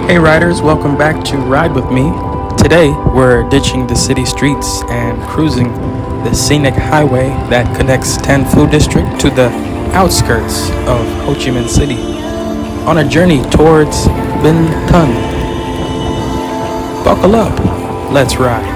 Hey riders, welcome back to Ride With Me. Today we're ditching the city streets and cruising the scenic highway that connects Tan Phu district to the outskirts of Ho Chi Minh City on a journey towards Binh Tan. Buckle up, let's ride.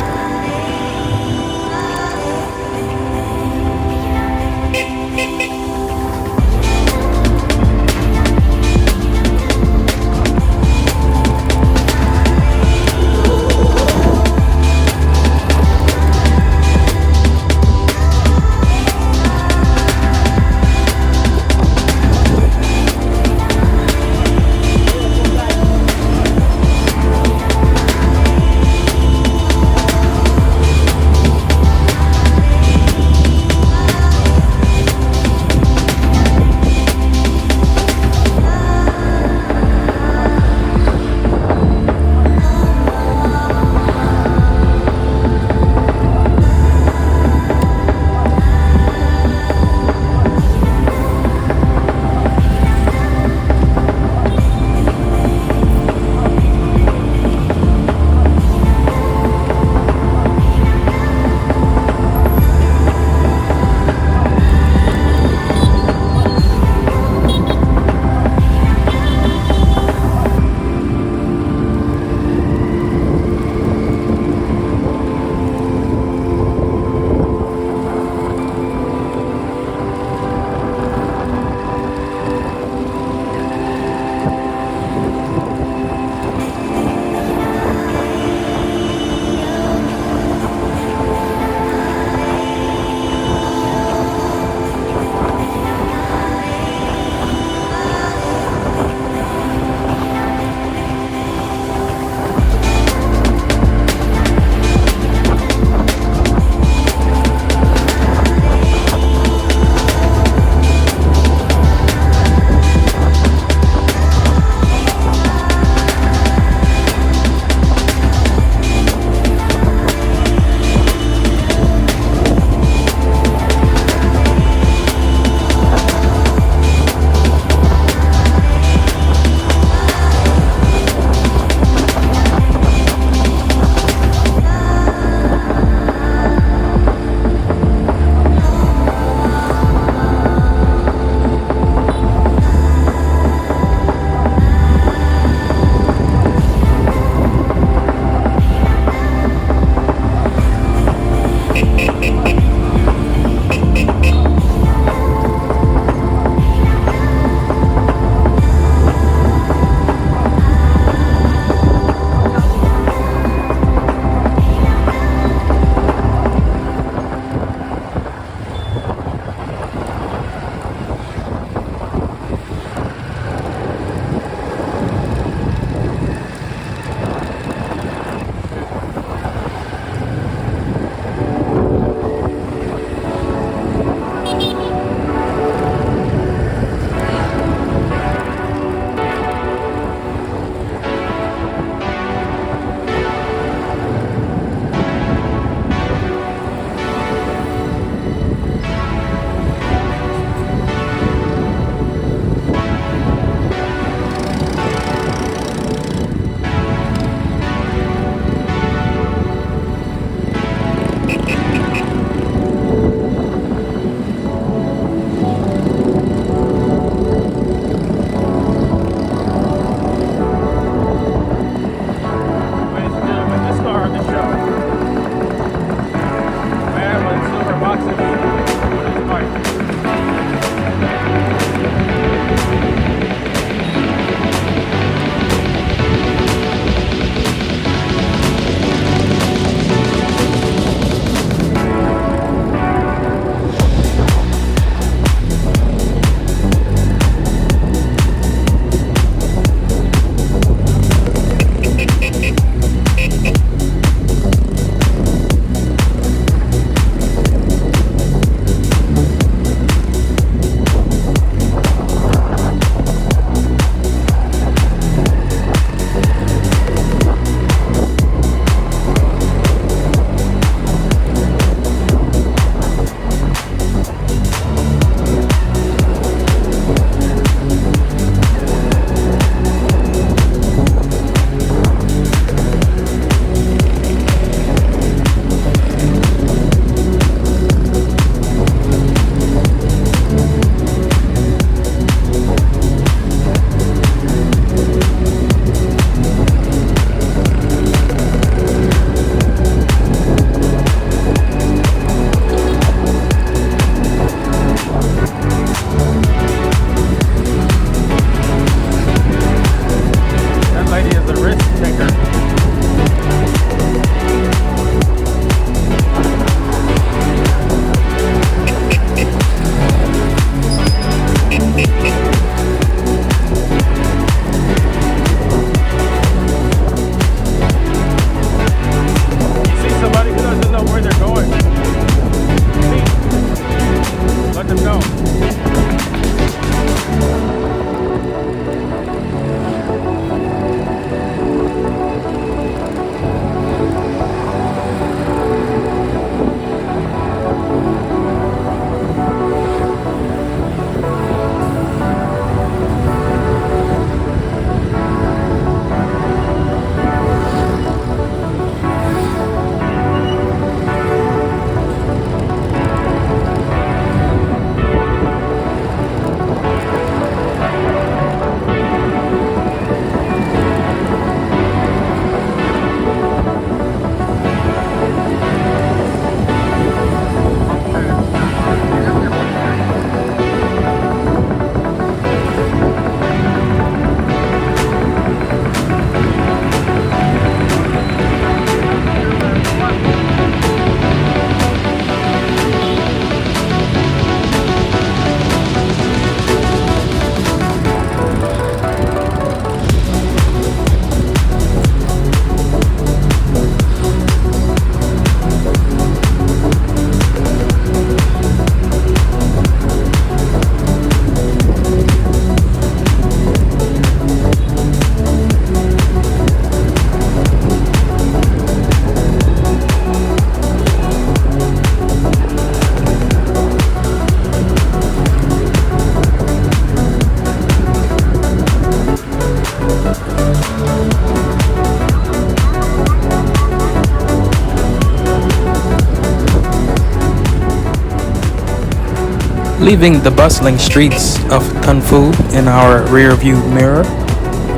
Leaving the bustling streets of Tan Phu in our rearview mirror,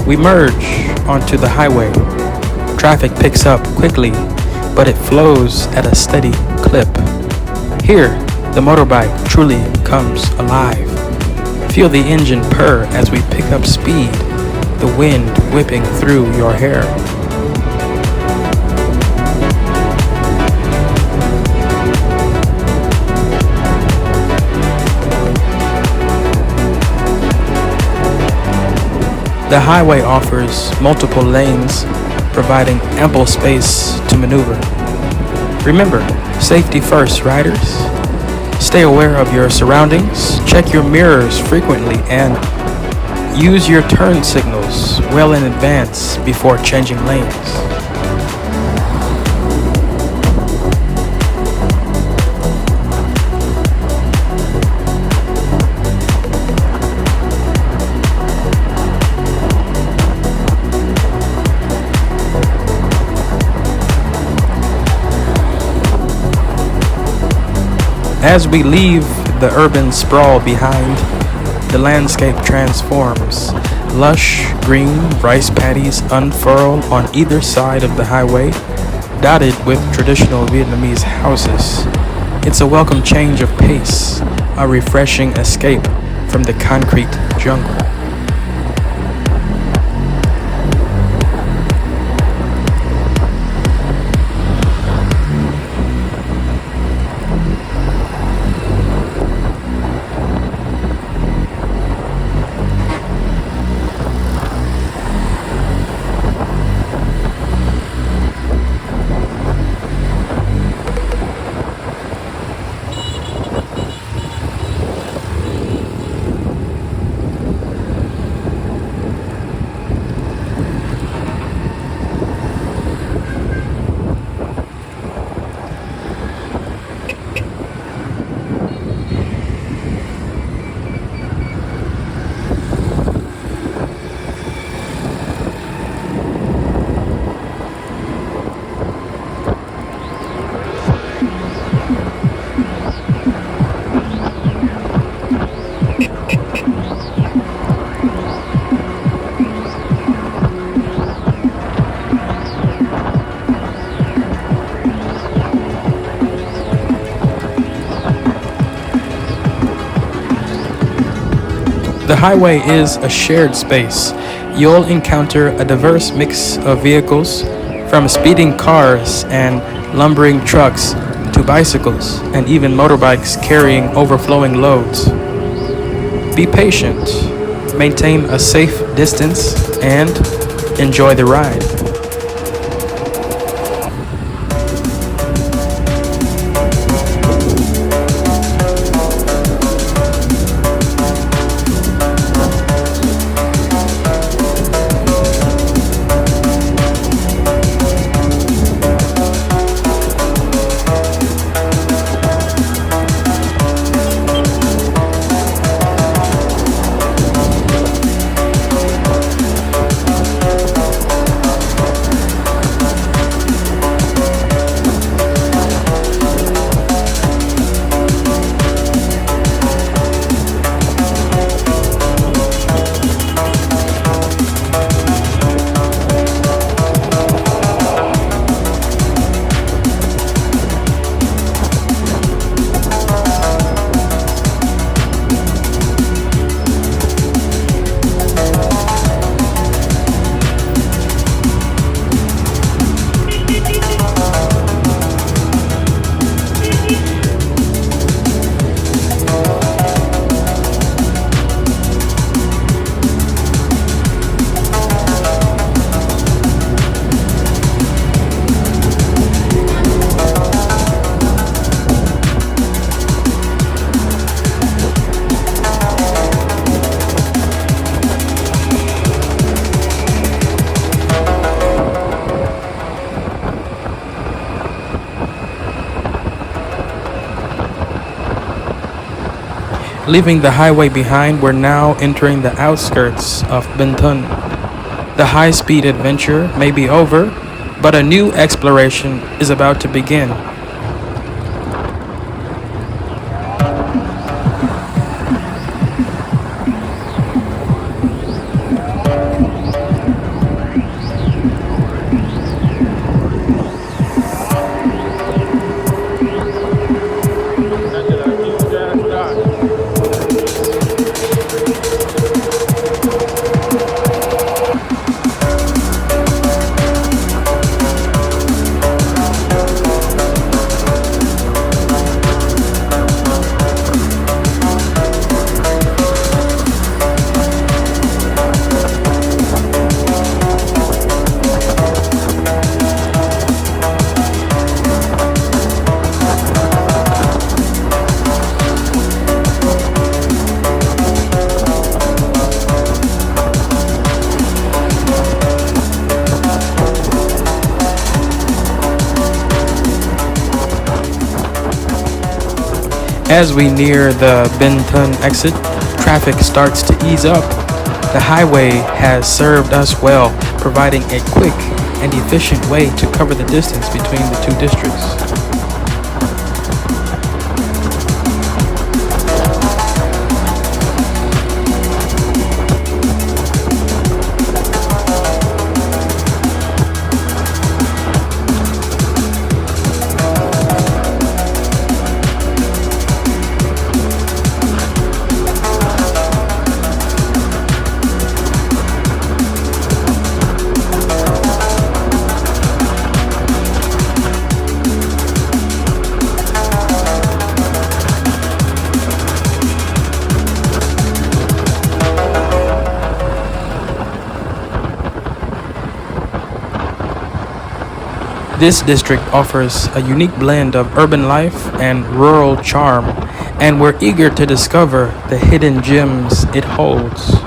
we merge onto the highway. Traffic picks up quickly, but it flows at a steady clip. Here, the motorbike truly comes alive. Feel the engine purr as we pick up speed, the wind whipping through your hair. The highway offers multiple lanes, providing ample space to maneuver. Remember, safety first, riders. Stay aware of your surroundings, check your mirrors frequently, and use your turn signals well in advance before changing lanes. As we leave the urban sprawl behind, the landscape transforms. Lush green rice paddies unfurl on either side of the highway, dotted with traditional Vietnamese houses. It's a welcome change of pace, a refreshing escape from the concrete jungle. The highway is a shared space. You'll encounter a diverse mix of vehicles, from speeding cars and lumbering trucks to bicycles and even motorbikes carrying overflowing loads. Be patient, maintain a safe distance, and enjoy the ride. Leaving the highway behind, we're now entering the outskirts of Binh Tan. The high-speed adventure may be over, but a new exploration is about to begin. As we near the Binh Tan exit, traffic starts to ease up. The highway has served us well, providing a quick and efficient way to cover the distance between the two districts. This district offers a unique blend of urban life and rural charm, and we're eager to discover the hidden gems it holds.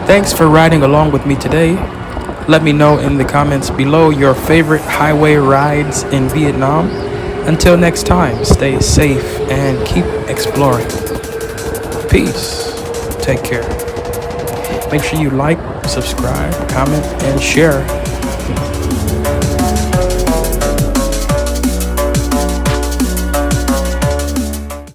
Thanks for riding along with me today. Let me know in the comments below your favorite highway rides in Vietnam. Until next time, stay safe and keep exploring. Peace. Take care. Make sure you like, subscribe, comment, and share.